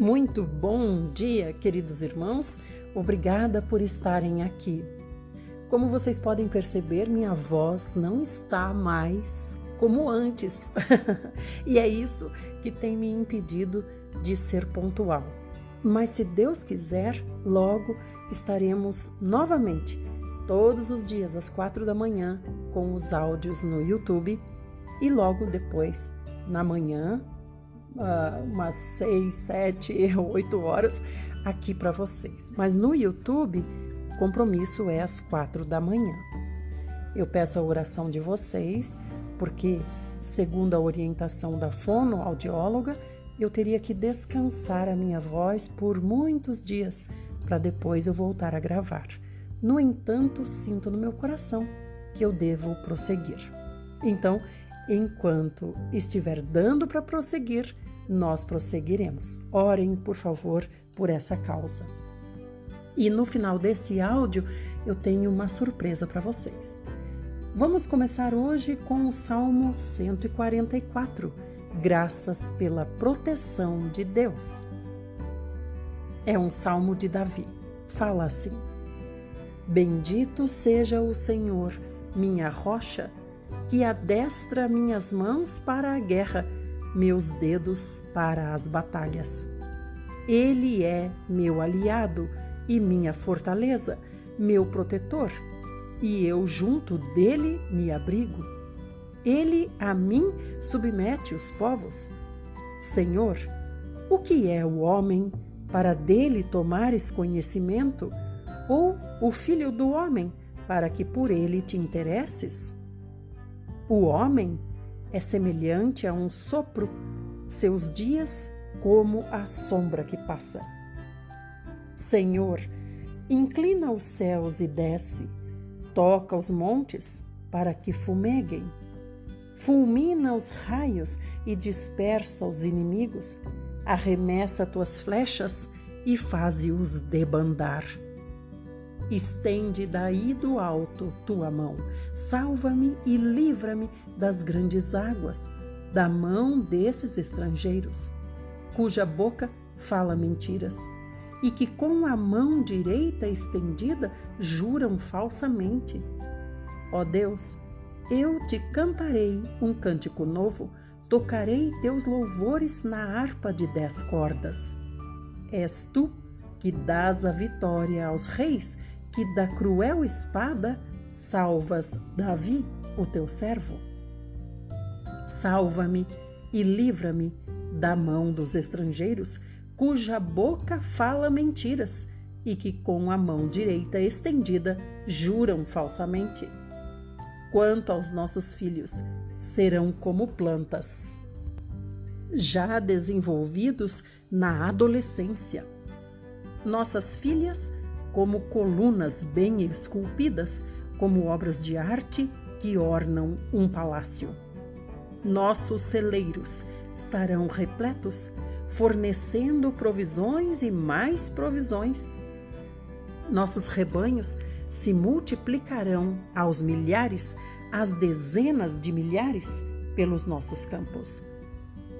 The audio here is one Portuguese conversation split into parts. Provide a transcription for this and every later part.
Muito bom dia, queridos irmãos. Obrigada por estarem aqui. Como vocês podem perceber, minha voz não está mais como antes. E é isso que tem me impedido de ser pontual. Mas se Deus quiser, logo estaremos novamente, todos os dias às 4 da manhã, com os áudios no YouTube e logo depois, na manhã, umas 6, 7, 8 horas aqui para vocês. Mas no YouTube, o compromisso é às 4 da manhã. Eu peço a oração de vocês, porque, segundo a orientação da fonoaudióloga, eu teria que descansar a minha voz por muitos dias para depois eu voltar a gravar. No entanto, sinto no meu coração que eu devo prosseguir. Então, enquanto estiver dando para prosseguir, nós prosseguiremos. Orem, por favor, por essa causa. E no final desse áudio, eu tenho uma surpresa para vocês. Vamos começar hoje com o Salmo 144, Graças pela proteção de Deus. É um salmo de Davi. Fala assim: Bendito seja o Senhor, minha rocha, que adestra minhas mãos para a guerra, meus dedos para as batalhas. Ele é meu aliado e minha fortaleza, meu protetor, e eu junto dele me abrigo. Ele a mim submete os povos. Senhor, o que é o homem para dele tomares conhecimento, ou o filho do homem para que por ele te interesses? O homem é semelhante a um sopro, seus dias como a sombra que passa. Senhor, inclina os céus e desce, toca os montes para que fumeguem, fulmina os raios e dispersa os inimigos, arremessa tuas flechas e faze-os debandar. Estende daí do alto tua mão, salva-me e livra-me das grandes águas, da mão desses estrangeiros, cuja boca fala mentiras, e que com a mão direita estendida juram falsamente. Ó Deus, eu te cantarei um cântico novo, tocarei teus louvores na harpa de 10 cordas. És tu que dás a vitória aos reis, que da cruel espada salvas Davi, o teu servo. Salva-me e livra-me da mão dos estrangeiros, cuja boca fala mentiras e que com a mão direita estendida juram falsamente. Quanto aos nossos filhos, serão como plantas, já desenvolvidos na adolescência. Nossas filhas, como colunas bem esculpidas, como obras de arte que ornam um palácio. Nossos celeiros estarão repletos, fornecendo provisões e mais provisões. Nossos rebanhos se multiplicarão aos milhares, às dezenas de milhares pelos nossos campos.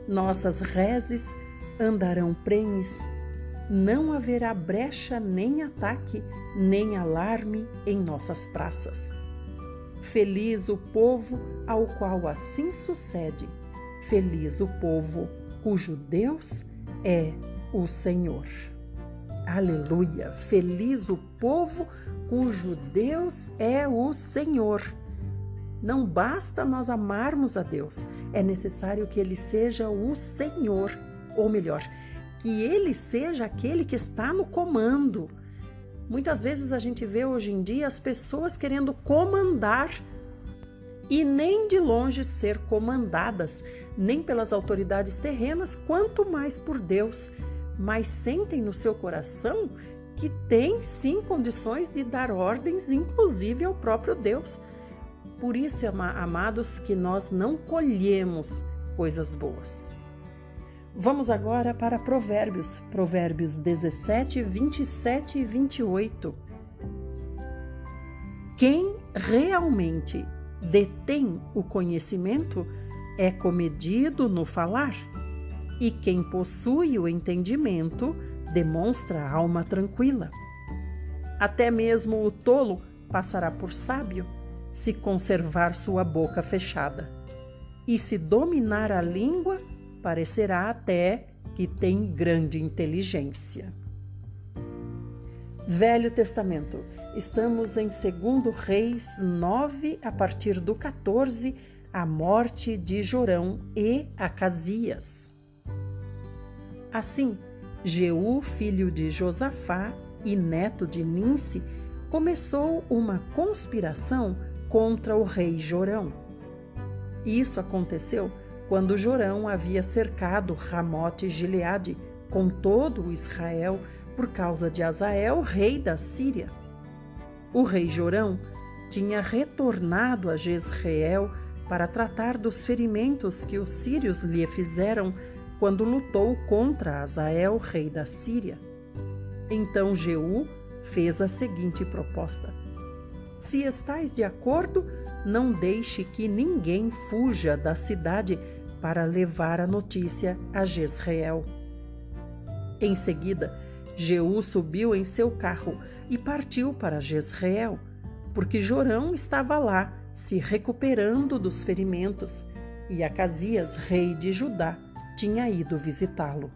Nossas reses andarão prenhes, não haverá brecha nem ataque, nem alarme em nossas praças. Feliz o povo ao qual assim sucede, feliz o povo cujo Deus é o Senhor. Aleluia! Feliz o povo cujo Deus é o Senhor. Não basta nós amarmos a Deus, é necessário que Ele seja o Senhor, ou melhor, que Ele seja aquele que está no comando. Muitas vezes a gente vê hoje em dia as pessoas querendo comandar e nem de longe ser comandadas, nem pelas autoridades terrenas, quanto mais por Deus. Mas sentem no seu coração que tem sim condições de dar ordens, inclusive ao próprio Deus. Por isso, amados, que nós não colhemos coisas boas. Vamos agora para Provérbios, Provérbios 17, 27 e 28. Quem realmente detém o conhecimento é comedido no falar, e quem possui o entendimento demonstra alma tranquila. Até mesmo o tolo passará por sábio se conservar sua boca fechada. E se dominar a língua, parecerá até que tem grande inteligência. Velho Testamento. Estamos em 2 Reis 9, a partir do 14, a morte de Jorão e Acasias. Assim, Jeú, filho de Josafá e neto de Ninsi, começou uma conspiração contra o rei Jorão. Isso aconteceu quando Jorão havia cercado Ramote Gileade com todo o Israel por causa de Azael, rei da Síria. O rei Jorão tinha retornado a Jezreel para tratar dos ferimentos que os sírios lhe fizeram quando lutou contra Azael, rei da Síria. Então Jeú fez a seguinte proposta: se estais de acordo, não deixe que ninguém fuja da cidade para levar a notícia a Jezreel. Em seguida, Jeú subiu em seu carro e partiu para Jezreel, porque Jorão estava lá, se recuperando dos ferimentos, e Acasias, rei de Judá, tinha ido visitá-lo.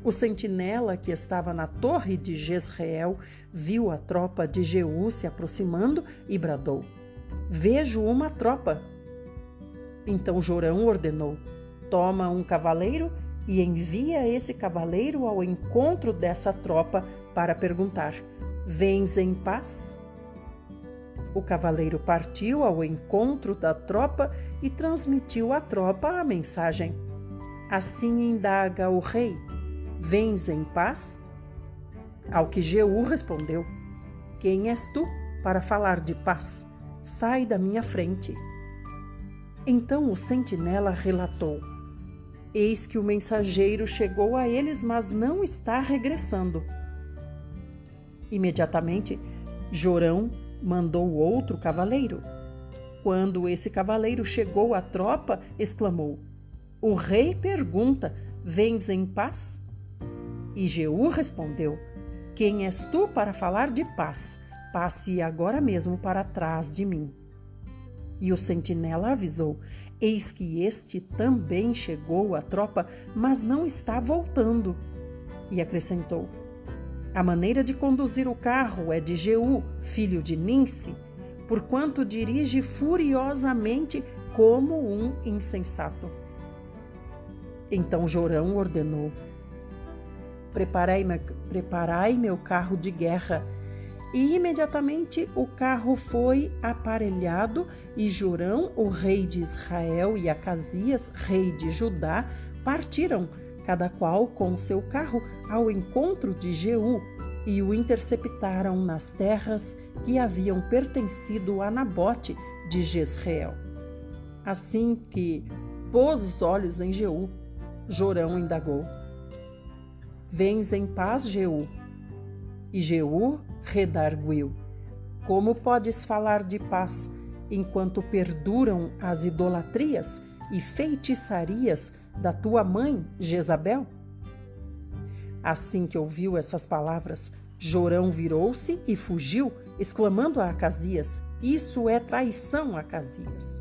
O sentinela que estava na torre de Jezreel viu a tropa de Jeú se aproximando e bradou: vejo uma tropa. Então Jorão ordenou: toma um cavaleiro e envia esse cavaleiro ao encontro dessa tropa para perguntar: vens em paz? O cavaleiro partiu ao encontro da tropa e transmitiu à tropa a mensagem. Assim indaga o rei: vens em paz? Ao que Jeú respondeu: quem és tu para falar de paz? Sai da minha frente. Então o sentinela relatou: eis que o mensageiro chegou a eles, mas não está regressando. Imediatamente, Jorão mandou outro cavaleiro. Quando esse cavaleiro chegou à tropa, exclamou: o rei pergunta: vens em paz? E Jeú respondeu: quem és tu para falar de paz? Passe agora mesmo para trás de mim. E o sentinela avisou: eis que este também chegou à tropa, mas não está voltando. E acrescentou: a maneira de conduzir o carro é de Jeú, filho de Ninsi, porquanto dirige furiosamente como um insensato. Então Jorão ordenou: preparai meu carro de guerra. E imediatamente o carro foi aparelhado e Jorão, o rei de Israel, e Acasias, rei de Judá, partiram, cada qual com seu carro, ao encontro de Jeú, e o interceptaram nas terras que haviam pertencido a Nabote de Jezreel. Assim que pôs os olhos em Jeú, Jorão indagou: vens em paz, Jeú? E Jeú redarguiu: como podes falar de paz enquanto perduram as idolatrias e feitiçarias da tua mãe, Jezabel? Assim que ouviu essas palavras, Jorão virou-se e fugiu, exclamando a Acasias: isso é traição, Acasias.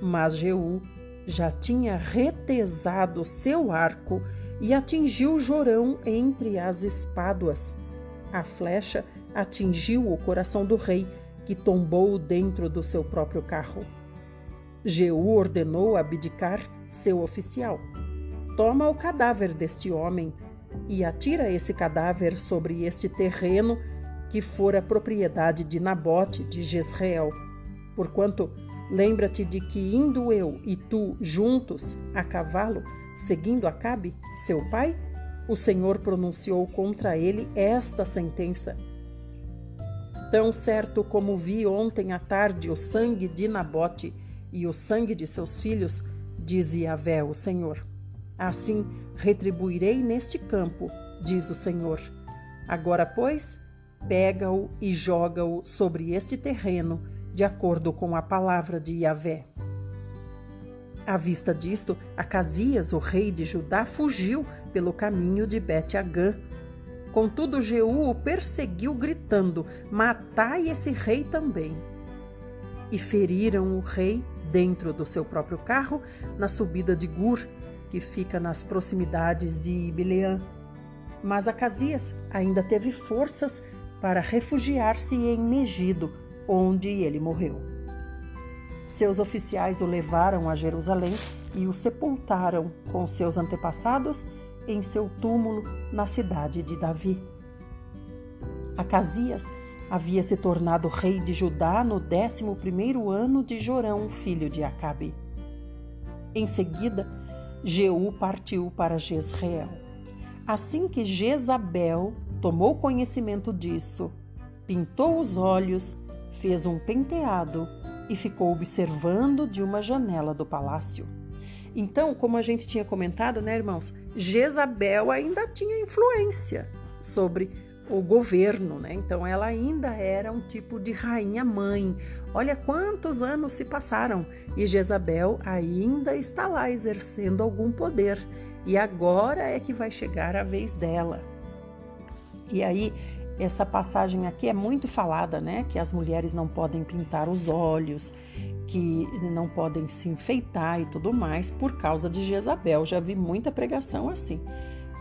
Mas Jeú já tinha retesado seu arco e atingiu Jorão entre as espáduas. A flecha atingiu o coração do rei, que tombou dentro do seu próprio carro. Jeú ordenou abdicar seu oficial: toma o cadáver deste homem e atira esse cadáver sobre este terreno que fora propriedade de Nabote de Jezreel. Porquanto lembra-te de que indo eu e tu juntos a cavalo, seguindo Acabe, seu pai, o Senhor pronunciou contra ele esta sentença: tão certo como vi ontem à tarde o sangue de Nabote e o sangue de seus filhos, diz Yahvé, o Senhor, assim retribuirei neste campo, diz o Senhor. Agora, pois, pega-o e joga-o sobre este terreno, de acordo com a palavra de Yahvé. À vista disto, Acasias, o rei de Judá, fugiu pelo caminho de Bet-Agã. Contudo, Jeú o perseguiu, gritando: matai esse rei também. E feriram o rei dentro do seu próprio carro, na subida de Gur, que fica nas proximidades de Bileã. Mas Acasias ainda teve forças para refugiar-se em Megido, onde ele morreu. Seus oficiais o levaram a Jerusalém e o sepultaram com seus antepassados em seu túmulo na cidade de Davi. Acasias havia se tornado rei de Judá no 11º ano de Jorão, filho de Acabe. Em seguida, Jeú partiu para Jezreel. Assim que Jezabel tomou conhecimento disso, pintou os olhos, fez um penteado e ficou observando de uma janela do palácio. Então, como a gente tinha comentado, né, irmãos? Jezabel ainda tinha influência sobre o governo, né? Então, ela ainda era um tipo de rainha-mãe. Olha quantos anos se passaram e Jezabel ainda está lá exercendo algum poder. E agora é que vai chegar a vez dela. E aí, essa passagem aqui é muito falada, né? Que as mulheres não podem pintar os olhos, que não podem se enfeitar e tudo mais por causa de Jezabel. Já vi muita pregação assim.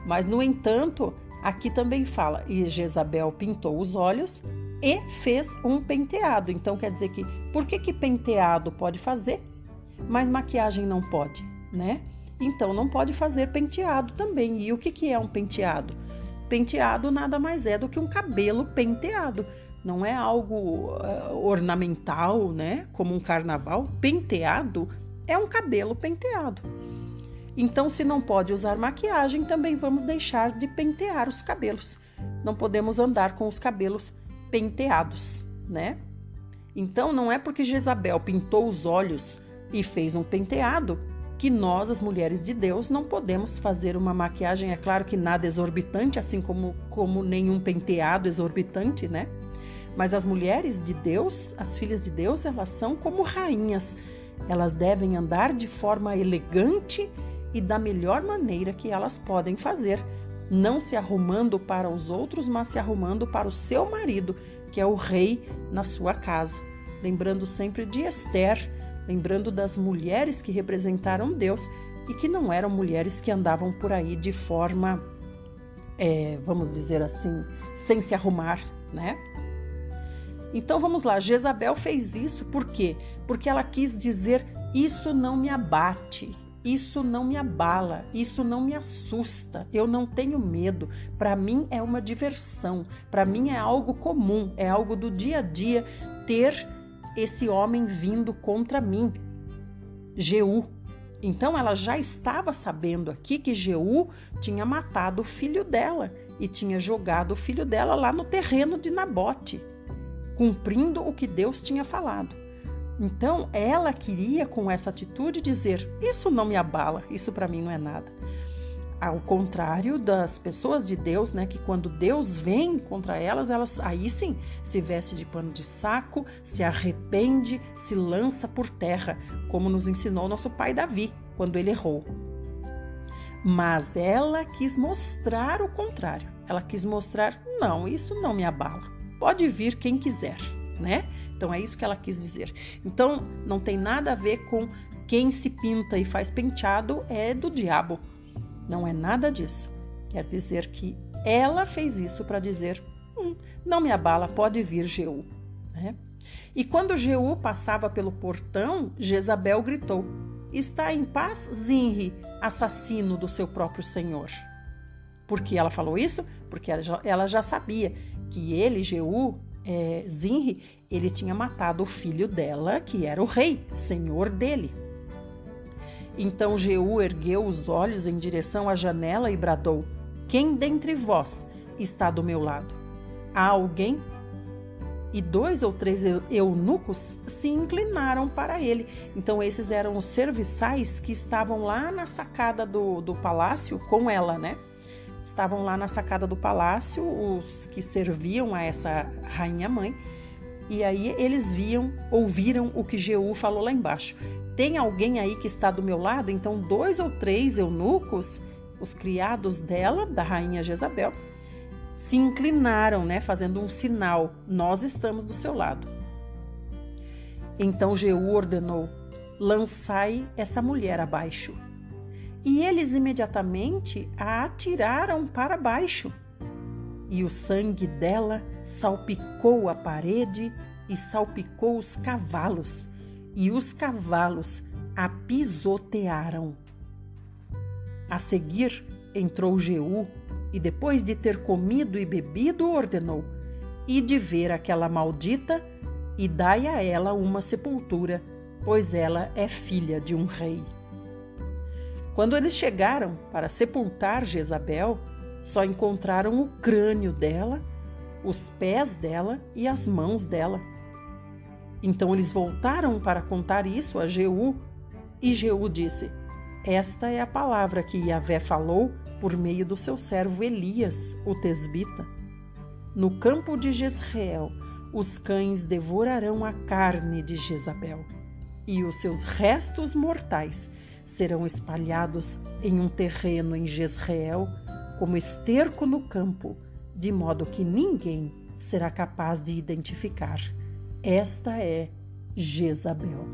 Mas, no entanto, aqui também fala, e Jezabel pintou os olhos e fez um penteado. Então, quer dizer que, por que penteado pode fazer, mas maquiagem não pode, né? Então, não pode fazer penteado também. E o que é um penteado? Penteado nada mais é do que um cabelo penteado. Não é algo ornamental, né? Como um carnaval. Penteado é um cabelo penteado. Então, se não pode usar maquiagem, também vamos deixar de pentear os cabelos. Não podemos andar com os cabelos penteados, né? Então, não é porque Jezabel pintou os olhos e fez um penteado que nós, as mulheres de Deus, não podemos fazer uma maquiagem. É claro que nada exorbitante, assim como nenhum penteado exorbitante, né? Mas as mulheres de Deus, as filhas de Deus, elas são como rainhas. Elas devem andar de forma elegante e da melhor maneira que elas podem fazer, não se arrumando para os outros, mas se arrumando para o seu marido, que é o rei na sua casa. Lembrando sempre de Esther, lembrando das mulheres que representaram Deus e que não eram mulheres que andavam por aí de forma, vamos dizer assim, sem se arrumar, né? Então vamos lá, Jezabel fez isso por quê? Porque ela quis dizer: isso não me abate, isso não me abala, isso não me assusta, eu não tenho medo. Para mim é uma diversão, para mim é algo comum, é algo do dia a dia ter esse homem vindo contra mim, Jeú. Então ela já estava sabendo aqui que Jeú tinha matado o filho dela e tinha jogado o filho dela lá no terreno de Nabote, cumprindo o que Deus tinha falado. Então ela queria, com essa atitude, dizer: isso não me abala, isso para mim não é nada. Ao contrário das pessoas de Deus, né, que quando Deus vem contra elas, elas aí sim se veste de pano de saco, se arrepende, se lança por terra, como nos ensinou nosso pai Davi, quando ele errou. Mas ela quis mostrar o contrário. Ela quis mostrar: não, isso não me abala. Pode vir quem quiser, né? Então é isso que ela quis dizer. Então não tem nada a ver com quem se pinta e faz penteado é do diabo. Não é nada disso. Quer dizer que ela fez isso para dizer: não me abala, pode vir Jeú, né? E quando Jeú passava pelo portão, Jezabel gritou: está em paz, Zinri, assassino do seu próprio senhor? Por que ela falou isso? Porque ela já sabia que ele, Jeú, Zinri, ele tinha matado o filho dela, que era o rei, senhor dele. Então Jeú ergueu os olhos em direção à janela e bradou: quem dentre vós está do meu lado? Há alguém? E 2 ou 3 eunucos se inclinaram para ele. Então esses eram os serviçais que estavam lá na sacada do palácio com ela, né? Estavam lá na sacada do palácio os que serviam a essa rainha-mãe. E aí eles ouviram o que Jeú falou lá embaixo. tem alguém aí que está do meu lado? Então 2 ou 3 eunucos, os criados dela, da rainha Jezabel, se inclinaram, né, fazendo um sinal: nós estamos do seu lado. Então Jeú ordenou: lançai essa mulher abaixo. E eles imediatamente a atiraram para baixo. E o sangue dela salpicou a parede e salpicou os cavalos, e os cavalos a pisotearam. A seguir entrou Jeú, e depois de ter comido e bebido, ordenou: ide ver aquela maldita e dai a ela uma sepultura, pois ela é filha de um rei. Quando eles chegaram para sepultar Jezabel, só encontraram o crânio dela, os pés dela e as mãos dela. Então eles voltaram para contar isso a Jeú, e Jeú disse: esta é a palavra que Yahvé falou por meio do seu servo Elias, o tesbita. No campo de Jezreel, os cães devorarão a carne de Jezabel, e os seus restos mortais serão espalhados em um terreno em Jezreel, como esterco no campo, de modo que ninguém será capaz de identificar. Esta é Jezabel.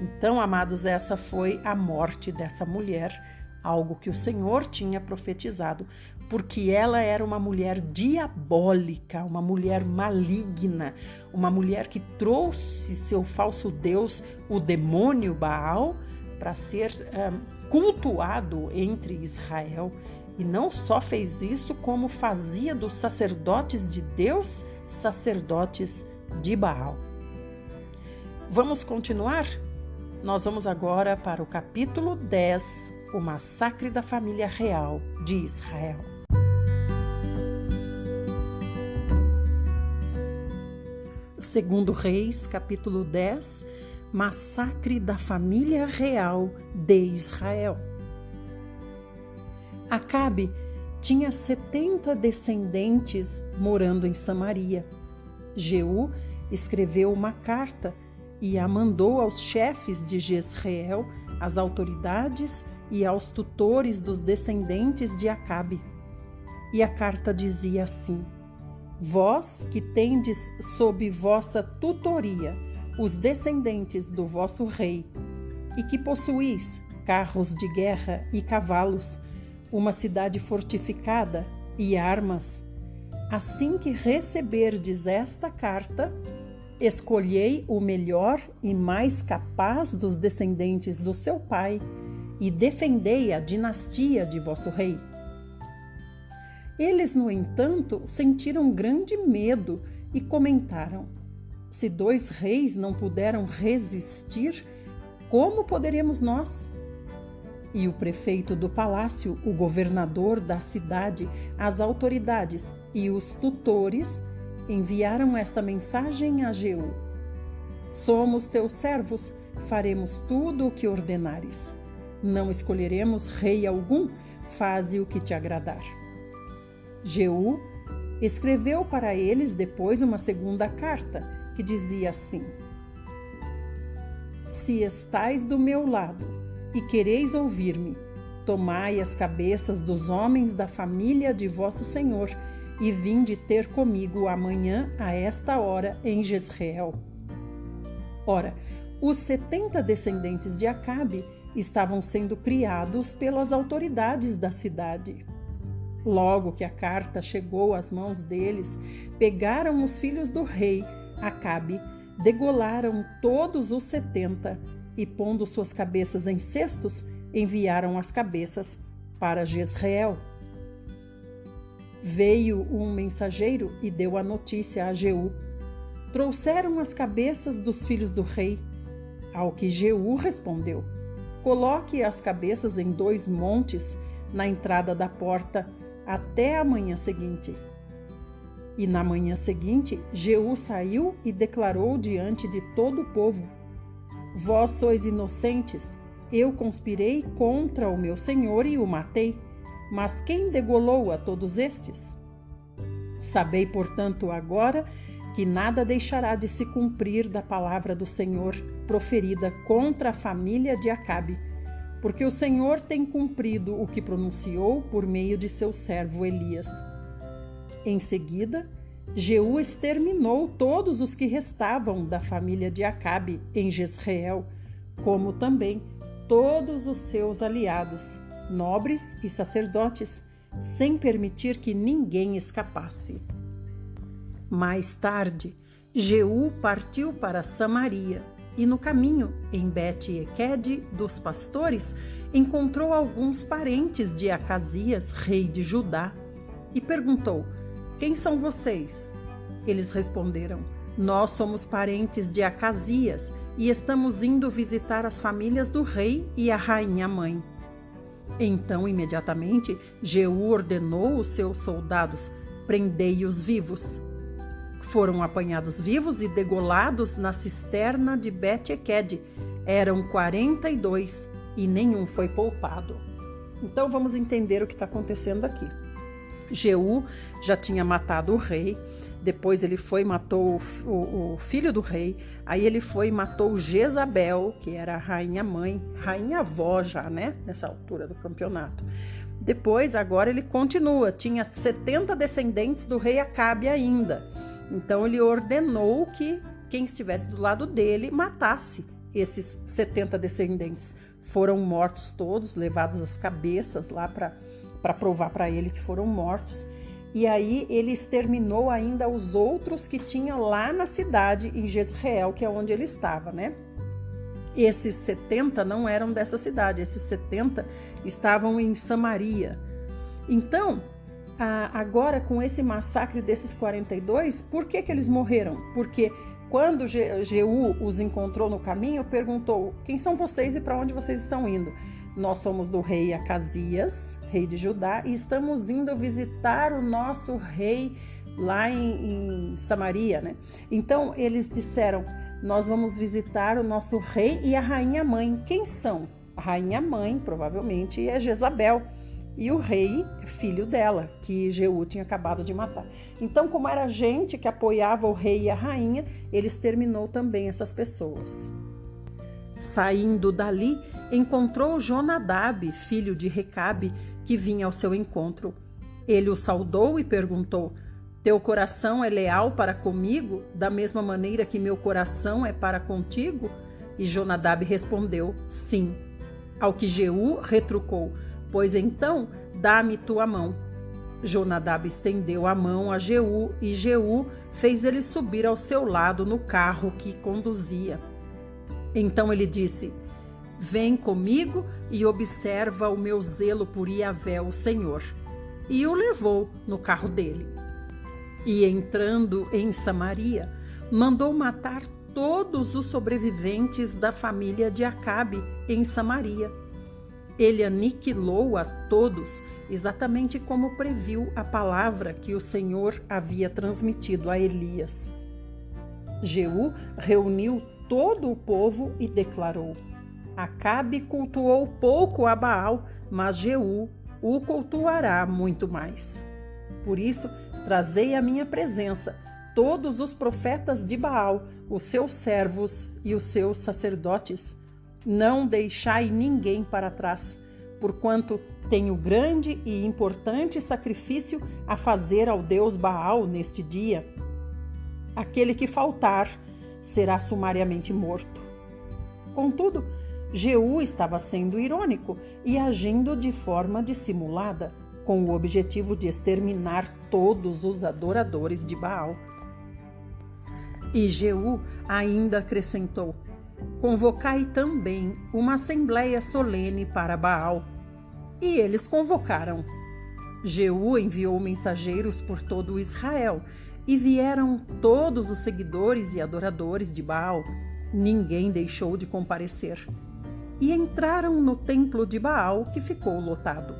Então, amados, essa foi a morte dessa mulher, algo que o Senhor tinha profetizado, porque ela era uma mulher diabólica, uma mulher maligna, uma mulher que trouxe seu falso deus, o demônio Baal, para ser cultuado entre Israel. E não só fez isso, como fazia dos sacerdotes de Deus sacerdotes de Baal. Vamos continuar? Nós vamos agora para o capítulo 10, o massacre da família real de Israel. Segundo Reis, capítulo 10, massacre da família real de Israel. Acabe tinha 70 descendentes morando em Samaria. Jeú escreveu uma carta e a mandou aos chefes de Jezreel, às autoridades e aos tutores dos descendentes de Acabe. E a carta dizia assim: vós que tendes sob vossa tutoria os descendentes do vosso rei, e que possuís carros de guerra e cavalos, uma cidade fortificada e armas, assim que receberdes esta carta, escolhei o melhor e mais capaz dos descendentes do seu pai e defendei a dinastia de vosso rei. Eles, no entanto, sentiram grande medo e comentaram: se 2 reis não puderam resistir, como poderemos nós? E o prefeito do palácio, o governador da cidade, as autoridades e os tutores enviaram esta mensagem a Jeú: somos teus servos, faremos tudo o que ordenares. Não escolheremos rei algum, faze o que te agradar. Jeú escreveu para eles depois uma segunda carta, que dizia assim: se estais do meu lado e quereis ouvir-me, tomai as cabeças dos homens da família de vosso senhor e vinde ter comigo amanhã a esta hora em Jezreel. Ora, os 70 descendentes de Acabe estavam sendo criados pelas autoridades da cidade. Logo que a carta chegou às mãos deles, pegaram os filhos do rei Acabe, degolaram todos os 70 e, pondo suas cabeças em cestos, enviaram as cabeças para Jezreel. Veio um mensageiro e deu a notícia a Jeú: trouxeram as cabeças dos filhos do rei. Ao que Jeú respondeu: coloque as cabeças em 2 montes na entrada da porta até a manhã seguinte. E na manhã seguinte, Jeú saiu e declarou diante de todo o povo: vós sois inocentes, eu conspirei contra o meu senhor e o matei, mas quem degolou a todos estes? Sabei, portanto, agora que nada deixará de se cumprir da palavra do Senhor, proferida contra a família de Acabe, porque o Senhor tem cumprido o que pronunciou por meio de seu servo Elias. Em seguida, Jeú exterminou todos os que restavam da família de Acabe em Jezreel, como também todos os seus aliados, nobres e sacerdotes, sem permitir que ninguém escapasse. Mais tarde, Jeú partiu para Samaria e no caminho, em Bet-Equede dos pastores, encontrou alguns parentes de Acasias, rei de Judá, e perguntou: "Quem são vocês?" Eles responderam: "Nós somos parentes de Acasias e estamos indo visitar as famílias do rei e a rainha mãe." Então, imediatamente, Jeú ordenou os seus soldados: "Prendei-os vivos." Foram apanhados vivos e degolados na cisterna de Bet-Equede. Eram 42 e nenhum foi poupado. Então vamos entender o que está acontecendo aqui. Jeú já tinha matado o rei, depois ele foi e matou o filho do rei, aí ele foi e matou Jezabel, que era a rainha mãe, rainha avó já, né, nessa altura do campeonato. Depois, agora ele continua, tinha 70 descendentes do rei Acabe ainda. Então ele ordenou que quem estivesse do lado dele matasse esses 70 descendentes. Foram mortos todos, levados as cabeças lá para provar para ele que foram mortos. E aí ele exterminou ainda os outros que tinha lá na cidade, em Jezreel, que é onde ele estava, né? Esses 70 não eram dessa cidade, esses 70 estavam em Samaria. Então, agora com esse massacre desses 42, por que eles morreram? Porque quando Jeú os encontrou no caminho, perguntou: "Quem são vocês e para onde vocês estão indo?" "Nós somos do rei Acasias, rei de Judá, e estamos indo visitar o nosso rei lá em Samaria, né?" Então eles disseram: "Nós vamos visitar o nosso rei e a rainha mãe." Quem são? A rainha mãe, provavelmente, é Jezabel, e o rei, filho dela, que Jeú tinha acabado de matar. Então, como era gente que apoiava o rei e a rainha, ele exterminou também essas pessoas. Saindo dali, encontrou Jonadab, filho de Recabe, que vinha ao seu encontro. Ele o saudou e perguntou: "Teu coração é leal para comigo, da mesma maneira que meu coração é para contigo?" E Jonadab respondeu: "Sim." Ao que Jeú retrucou: "Pois então, dá-me tua mão." Jonadab estendeu a mão a Jeú e Jeú fez ele subir ao seu lado no carro que conduzia. Então ele disse: "Vem comigo e observa o meu zelo por Iavé, o Senhor." E o levou no carro dele. E entrando em Samaria, mandou matar todos os sobreviventes da família de Acabe em Samaria. Ele aniquilou a todos, exatamente como previu a palavra que o Senhor havia transmitido a Elias. Jeú reuniu todo o povo e declarou: "Acabe cultuou pouco a Baal, mas Jeú o cultuará muito mais. Por isso, trazei à minha presença todos os profetas de Baal, os seus servos e os seus sacerdotes. Não deixai ninguém para trás, porquanto tenho grande e importante sacrifício a fazer ao Deus Baal neste dia. Aquele que faltar será sumariamente morto." Contudo, Jeú estava sendo irônico e agindo de forma dissimulada, com o objetivo de exterminar todos os adoradores de Baal. E Jeú ainda acrescentou: "Convocai também uma assembleia solene para Baal." E eles convocaram. Jeú enviou mensageiros por todo o Israel, e vieram todos os seguidores e adoradores de Baal. Ninguém deixou de comparecer. E entraram no templo de Baal, que ficou lotado.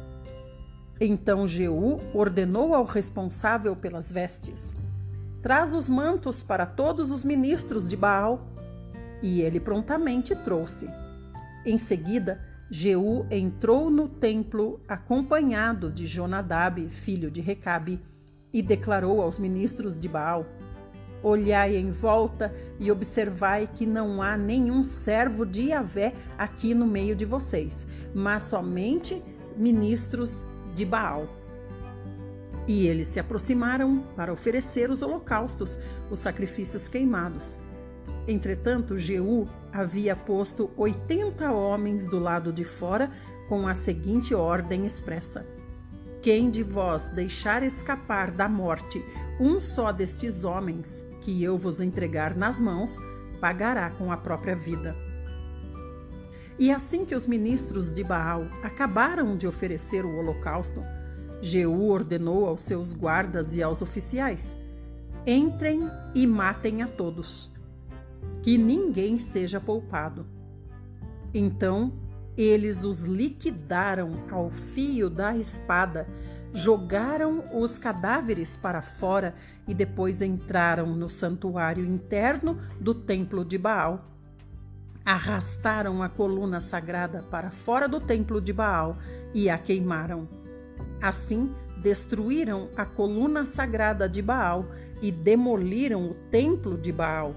Então Jeú ordenou ao responsável pelas vestes: "Traz os mantos para todos os ministros de Baal." E ele prontamente trouxe. Em seguida, Jeú entrou no templo acompanhado de Jonadab, filho de Recabe, e declarou aos ministros de Baal: Olhai em volta e observai que não há nenhum servo de Yahvé aqui no meio de vocês, mas somente ministros de Baal. E eles se aproximaram para oferecer os holocaustos, os sacrifícios queimados. Entretanto, Jeú havia posto 80 homens do lado de fora com a seguinte ordem expressa: quem de vós deixar escapar da morte um só destes homens que eu vos entregar nas mãos, pagará com a própria vida. E assim que os ministros de Baal acabaram de oferecer o holocausto, Jeú ordenou aos seus guardas e aos oficiais: entrem e matem a todos, que ninguém seja poupado. Então eles os liquidaram ao fio da espada, jogaram os cadáveres para fora e depois entraram no santuário interno do templo de Baal. Arrastaram a coluna sagrada para fora do templo de Baal e a queimaram. Assim, destruíram a coluna sagrada de Baal e demoliram o templo de Baal.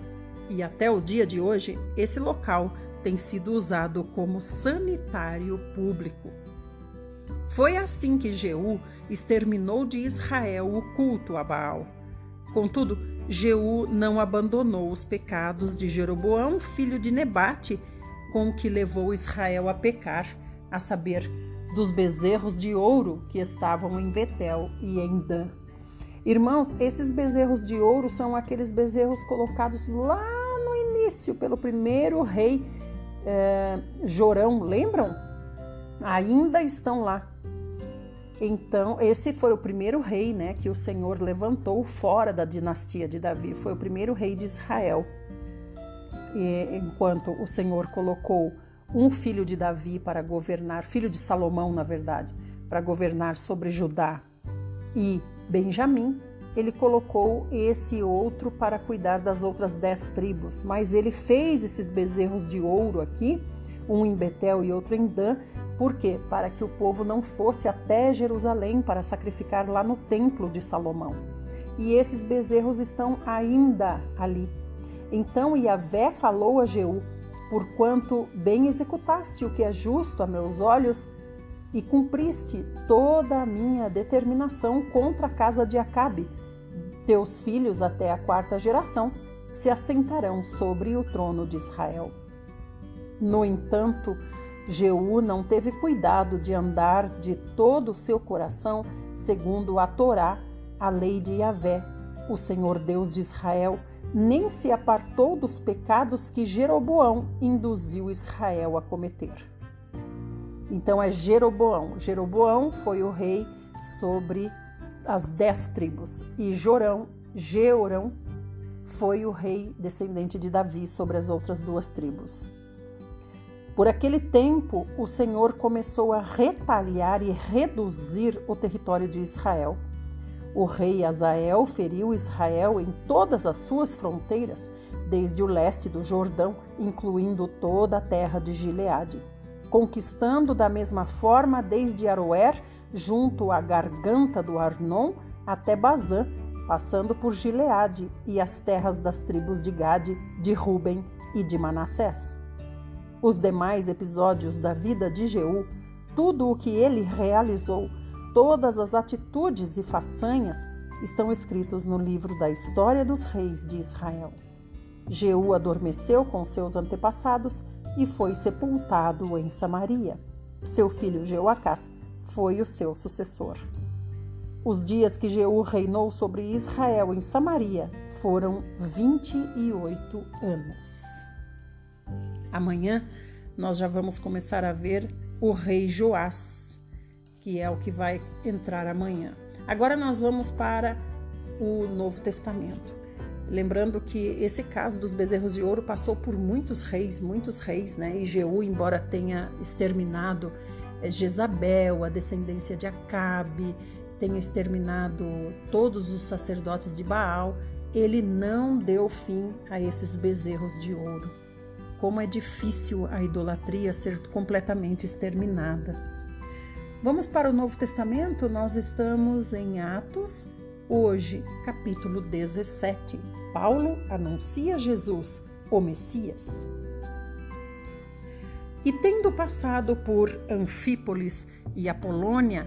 E até o dia de hoje, esse local tem sido usado como sanitário público. Foi assim que Jeú exterminou de Israel o culto a Baal. Contudo, Jeú não abandonou os pecados de Jeroboão, filho de Nebate, com que levou Israel a pecar, a saber, dos bezerros de ouro que estavam em Betel e em Dan. Irmãos, esses bezerros de ouro são aqueles bezerros colocados lá no início pelo primeiro rei Jorão, lembram? Ainda estão lá. Então, esse foi o primeiro rei, né, que o Senhor levantou fora da dinastia de Davi. Foi o primeiro rei de Israel. E, enquanto o Senhor colocou um filho de Davi para governar, filho de Salomão, na verdade, para governar sobre Judá e Benjamim, ele colocou esse outro para cuidar das outras 10 tribos. Mas ele fez esses bezerros de ouro aqui, um em Betel e outro em Dan. Por quê? Para que o povo não fosse até Jerusalém para sacrificar lá no templo de Salomão. E esses bezerros estão ainda ali. Então Yahvé falou a Jeú: porquanto bem executaste o que é justo a meus olhos e cumpriste toda a minha determinação contra a casa de Acabe, teus filhos até a 4ª geração se assentarão sobre o trono de Israel. No entanto, Jeú não teve cuidado de andar de todo o seu coração segundo a Torá, a lei de Yahvé, o Senhor Deus de Israel, nem se apartou dos pecados que Jeroboão induziu Israel a cometer. Então é Jeroboão. Jeroboão foi o rei sobre as 10 tribos e Jeorão foi o rei descendente de Davi sobre as outras 2 tribos. Por aquele tempo, o Senhor começou a retalhar e reduzir o território de Israel. O rei Azael feriu Israel em todas as suas fronteiras, desde o leste do Jordão, incluindo toda a terra de Gileade, conquistando da mesma forma desde Aroer, junto à garganta do Arnon, até Bazã, passando por Gileade e as terras das tribos de Gade, de Ruben e de Manassés. Os demais episódios da vida de Jeú, tudo o que ele realizou, todas as atitudes e façanhas estão escritos no livro da história dos reis de Israel. Jeú adormeceu com seus antepassados e foi sepultado em Samaria. Seu filho Jeoacás foi o seu sucessor. Os dias que Jeú reinou sobre Israel em Samaria foram 28 anos. Amanhã nós já vamos começar a ver o rei Joás, que é o que vai entrar amanhã. Agora nós vamos para o Novo Testamento. Lembrando que esse caso dos bezerros de ouro passou por muitos reis, né? E Jeú, embora tenha exterminado Jezabel, a descendência de Acabe, tenha exterminado todos os sacerdotes de Baal, ele não deu fim a esses bezerros de ouro. Como é difícil a idolatria ser completamente exterminada. Vamos para o Novo Testamento, nós estamos em Atos, hoje, capítulo 17. Paulo anuncia Jesus, o Messias. E tendo passado por Anfípolis e Apolônia,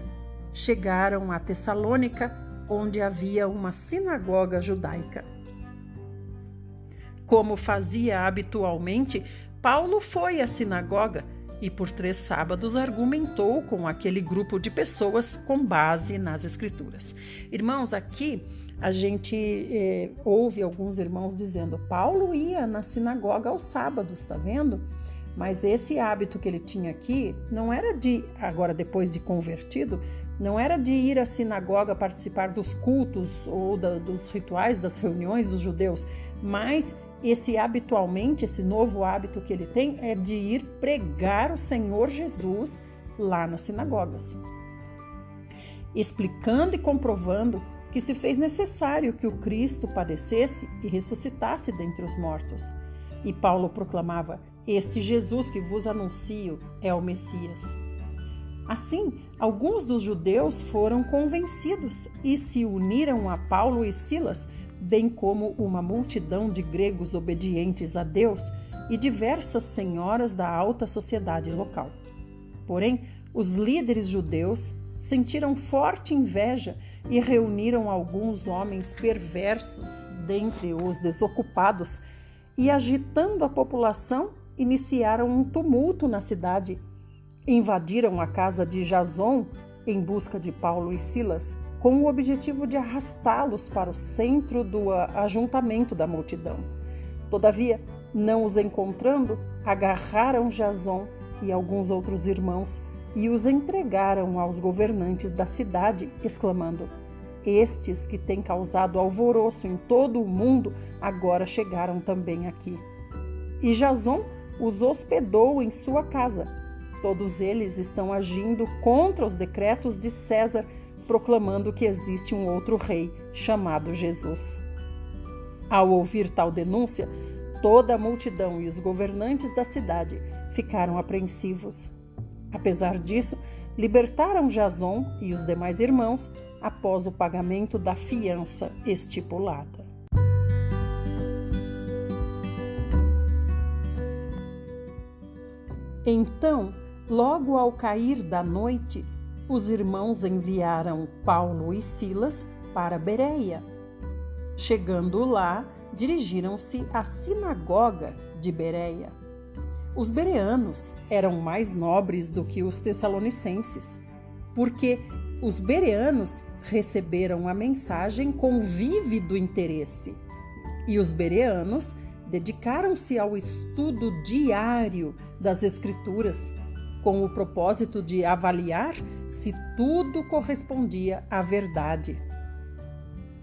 chegaram a Tessalônica, onde havia uma sinagoga judaica. Como fazia habitualmente, Paulo foi à sinagoga e por 3 sábados argumentou com aquele grupo de pessoas com base nas Escrituras. Irmãos, aqui a gente ouve alguns irmãos dizendo: Paulo ia na sinagoga aos sábados, tá vendo? Mas esse hábito que ele tinha aqui não era agora depois de convertido, não era de ir à sinagoga participar dos cultos ou dos rituais, das reuniões dos judeus, mas esse novo hábito que ele tem é de ir pregar o Senhor Jesus lá nas sinagogas, explicando e comprovando que se fez necessário que o Cristo padecesse e ressuscitasse dentre os mortos. E Paulo proclamava: este Jesus que vos anuncio é o Messias. Assim, alguns dos judeus foram convencidos e se uniram a Paulo e Silas, bem como uma multidão de gregos obedientes a Deus e diversas senhoras da alta sociedade local. Porém, os líderes judeus sentiram forte inveja e reuniram alguns homens perversos dentre os desocupados e, agitando a população, iniciaram um tumulto na cidade. Invadiram a casa de Jason em busca de Paulo e Silas, com o objetivo de arrastá-los para o centro do ajuntamento da multidão. Todavia, não os encontrando, agarraram Jason e alguns outros irmãos e os entregaram aos governantes da cidade, exclamando: estes que têm causado alvoroço em todo o mundo agora chegaram também aqui. E Jason os hospedou em sua casa. Todos eles estão agindo contra os decretos de César, proclamando que existe um outro rei chamado Jesus. Ao ouvir tal denúncia, toda a multidão e os governantes da cidade ficaram apreensivos. Apesar disso, libertaram Jason e os demais irmãos após o pagamento da fiança estipulada. Então, logo ao cair da noite, os irmãos enviaram Paulo e Silas para Bereia. Chegando lá, dirigiram-se à sinagoga de Bereia. Os bereanos eram mais nobres do que os tessalonicenses, porque os bereanos receberam a mensagem com vívido interesse, e os bereanos dedicaram-se ao estudo diário das Escrituras, com o propósito de avaliar se tudo correspondia à verdade.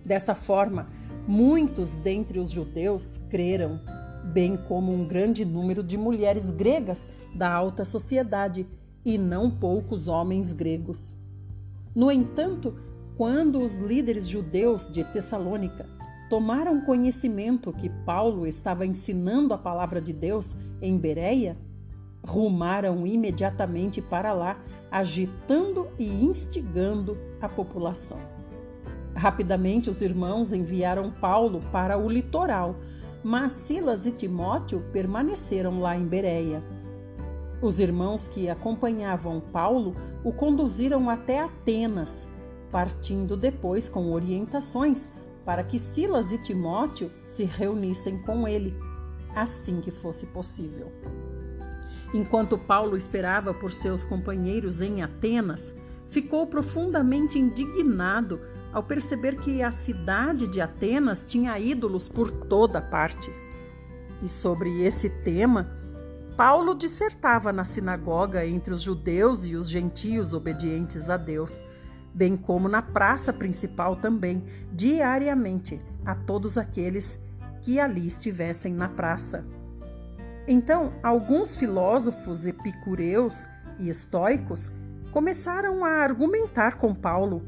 Dessa forma, muitos dentre os judeus creram, bem como um grande número de mulheres gregas da alta sociedade e não poucos homens gregos. No entanto, quando os líderes judeus de Tessalônica tomaram conhecimento que Paulo estava ensinando a palavra de Deus em Bereia, rumaram imediatamente para lá, agitando e instigando a população. Rapidamente os irmãos enviaram Paulo para o litoral, mas Silas e Timóteo permaneceram lá em Bereia. Os irmãos que acompanhavam Paulo o conduziram até Atenas, partindo depois com orientações para que Silas e Timóteo se reunissem com ele, assim que fosse possível. Enquanto Paulo esperava por seus companheiros em Atenas, ficou profundamente indignado ao perceber que a cidade de Atenas tinha ídolos por toda parte. E sobre esse tema, Paulo dissertava na sinagoga entre os judeus e os gentios obedientes a Deus, bem como na praça principal também, diariamente, a todos aqueles que ali estivessem na praça. Então, alguns filósofos epicureus e estoicos começaram a argumentar com Paulo.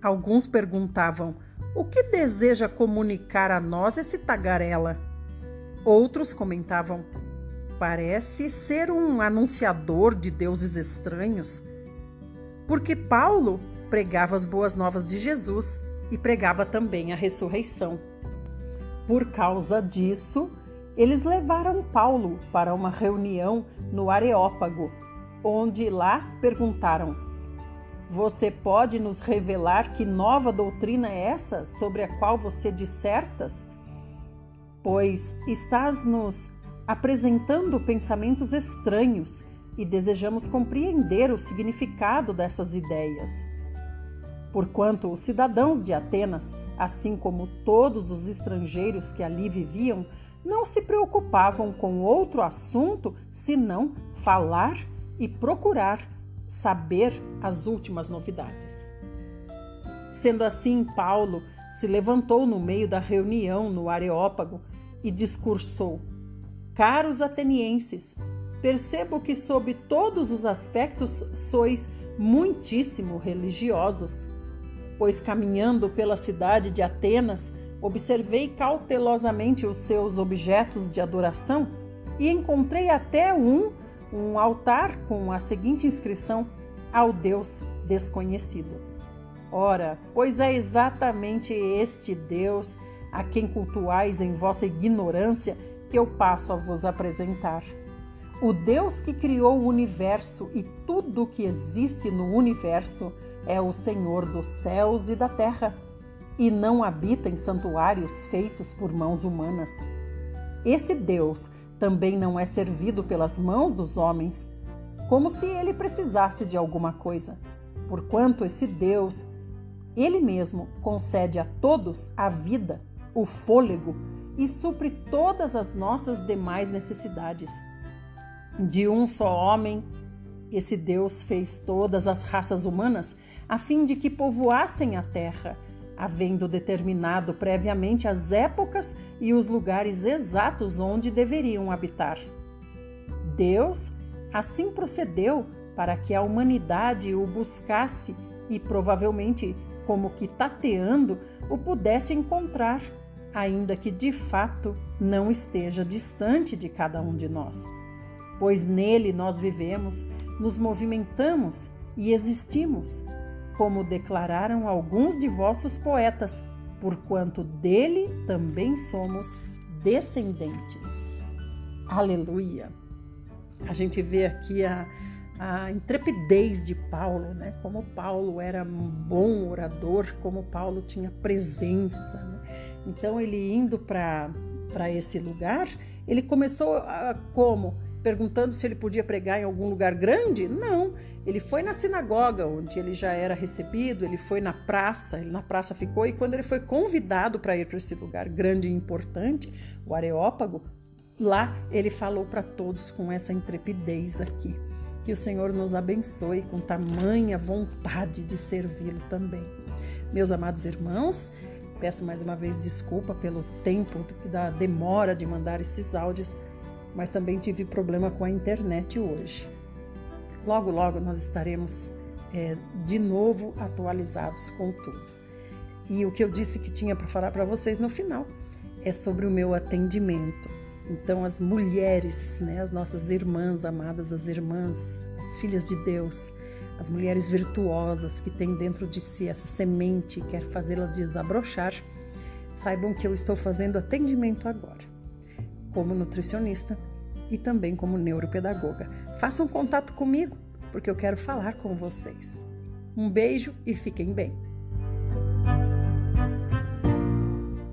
Alguns perguntavam: o que deseja comunicar a nós esse tagarela? Outros comentavam: parece ser um anunciador de deuses estranhos. Porque Paulo pregava as boas novas de Jesus e pregava também a ressurreição. Por causa disso, eles levaram Paulo para uma reunião no Areópago, onde lá perguntaram: você pode nos revelar que nova doutrina é essa sobre a qual você dissertas? Pois estás nos apresentando pensamentos estranhos e desejamos compreender o significado dessas ideias. Porquanto os cidadãos de Atenas, assim como todos os estrangeiros que ali viviam, não se preocupavam com outro assunto senão falar e procurar saber as últimas novidades. Sendo assim, Paulo se levantou no meio da reunião no Areópago e discursou: caros atenienses, percebo que sob todos os aspectos sois muitíssimo religiosos, pois caminhando pela cidade de Atenas, observei cautelosamente os seus objetos de adoração e encontrei até um altar com a seguinte inscrição: ao Deus desconhecido. Ora, pois é exatamente este Deus a quem cultuais em vossa ignorância que eu passo a vos apresentar. O Deus que criou o universo e tudo o que existe no universo é o Senhor dos céus e da terra, e não habita em santuários feitos por mãos humanas. Esse Deus também não é servido pelas mãos dos homens, como se ele precisasse de alguma coisa, porquanto esse Deus, ele mesmo concede a todos a vida, o fôlego e supre todas as nossas demais necessidades. De um só homem, esse Deus fez todas as raças humanas a fim de que povoassem a terra, havendo determinado previamente as épocas e os lugares exatos onde deveriam habitar. Deus assim procedeu para que a humanidade o buscasse e provavelmente, como que tateando, o pudesse encontrar, ainda que de fato não esteja distante de cada um de nós. Pois nele nós vivemos, nos movimentamos e existimos, como declararam alguns de vossos poetas, porquanto dele também somos descendentes. Aleluia! A gente vê aqui a intrepidez de Paulo, né? Como Paulo era um bom orador, como Paulo tinha presença, né? Então, ele indo para esse lugar, ele começou como? Perguntando se ele podia pregar em algum lugar grande? Não, ele foi na sinagoga, onde ele já era recebido, ele foi na praça, ele na praça ficou, e quando ele foi convidado para ir para esse lugar grande e importante, o Areópago, lá ele falou para todos com essa intrepidez aqui. Que o Senhor nos abençoe com tamanha vontade de servi-lo também. Meus amados irmãos, peço mais uma vez desculpa pelo tempo da demora de mandar esses áudios, mas também tive problema com a internet hoje. Logo, logo nós estaremos de novo atualizados com tudo. E o que eu disse que tinha para falar para vocês no final é sobre o meu atendimento. Então, as mulheres, né, as nossas irmãs amadas, as irmãs, as filhas de Deus, as mulheres virtuosas que têm dentro de si essa semente e quer fazê-la desabrochar, saibam que eu estou fazendo atendimento agora, como nutricionista e também como neuropedagoga. Façam contato comigo, porque eu quero falar com vocês. Um beijo e fiquem bem.